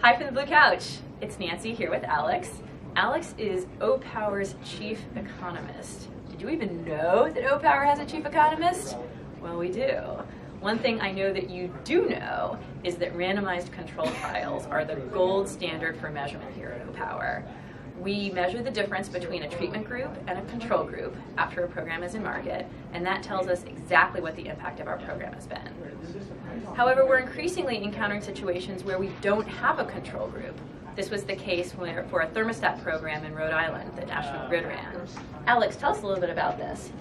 Hi from the Blue Couch. It's Nancy here with Alex. Alex is O-Power's chief economist. Did you even know that O-Power has a chief economist? Well, we do. One thing I know that you do know is that randomized control trials are the gold standard for measurement here at O-Power. We measure the difference between a treatment group and a control group after a program is in market, and that tells us exactly what the impact of our program has been. However, we're increasingly encountering situations where we don't have a control group. This was the case for a thermostat program in Rhode Island that National Grid ran. Alex, tell us a little bit about this.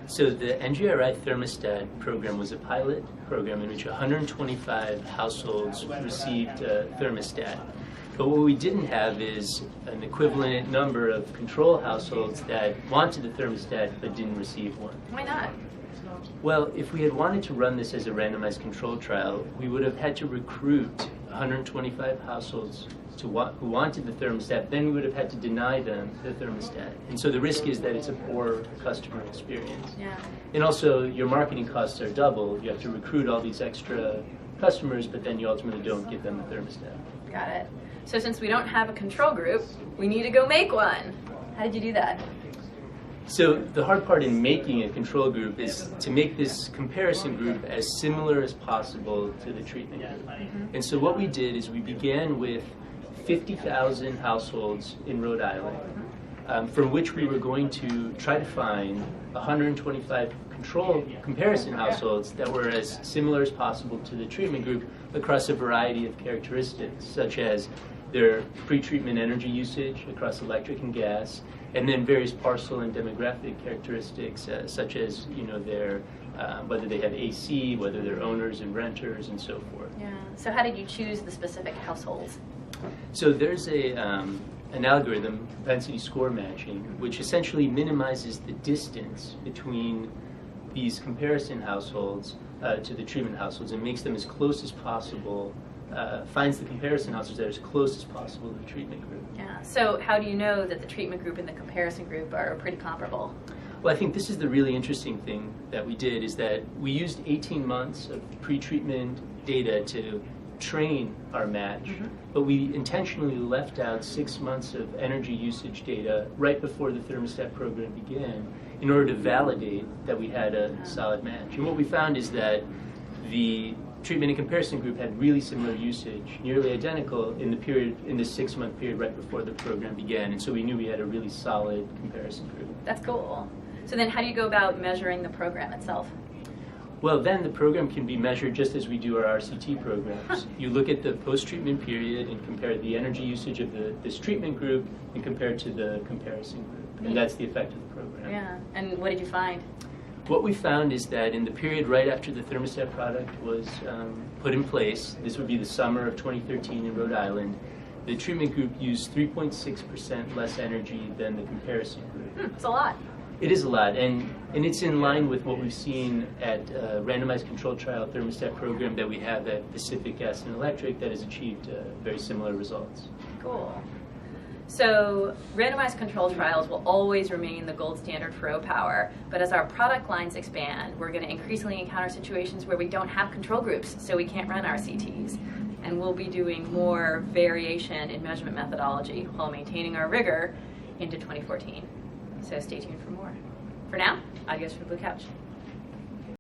So the NGRI thermostat program was a pilot program in which 125 households received a thermostat. But what we didn't have is an equivalent number of control households that wanted the thermostat but didn't receive one. Why not? Well, if we had wanted to run this as a randomized control trial, we would have had to recruit 125 households who wanted the thermostat, then we would have had to deny them the thermostat. And so the risk is that it's a poor customer experience. Yeah. And also, your marketing costs are double. You have to recruit all these extra customers, but then you ultimately don't give them the thermostat. Got it. So since we don't have a control group, we need to go make one. How did you do that? So the hard part in making a control group is to make this comparison group as similar as possible to the treatment group. Mm-hmm. And so what we did is we began with 50,000 households in Rhode Island, from which we were going to try to find 125 control comparison households that were as similar as possible to the treatment group across a variety of characteristics, such as their pre-treatment energy usage across electric and gas, and then various parcel and demographic characteristics, such as their whether they have AC, whether they're owners and renters, and so forth. Yeah. So how did you choose the specific households? So there's an algorithm, propensity score matching, which essentially minimizes the distance between these comparison households to the treatment households and makes them as close as possible, finds the comparison households that are as close as possible to the treatment group. Yeah. So how do you know that the treatment group and the comparison group are pretty comparable? Well, I think this is the really interesting thing that we did, is that we used 18 months of pre-treatment data to train our match, but we intentionally left out 6 months of energy usage data right before the thermostat program began in order to validate that we had a solid match. And what we found is that the treatment and comparison group had really similar usage, nearly identical in the 6-month period right before the program began, and so we knew we had a really solid comparison group. That's cool. So then how do you go about measuring the program itself? Well, then the program can be measured just as we do our RCT programs. You look at the post-treatment period and compare the energy usage of this treatment group and compare it to the comparison group, and that's the effect of the program. Yeah. And what did you find? What we found is that in the period right after the thermostat product was put in place, this would be the summer of 2013 in Rhode Island, the treatment group used 3.6% less energy than the comparison group. It's a lot. It is a lot, and it's in line with what we've seen at a randomized control trial thermostat program that we have at Pacific Gas and Electric that has achieved very similar results. Cool. So randomized control trials will always remain the gold standard for O-Power, but as our product lines expand, we're going to increasingly encounter situations where we don't have control groups, so we can't run RCTs. And we'll be doing more variation in measurement methodology while maintaining our rigor into 2014. So stay tuned for more. For now, adios from the Blue Couch.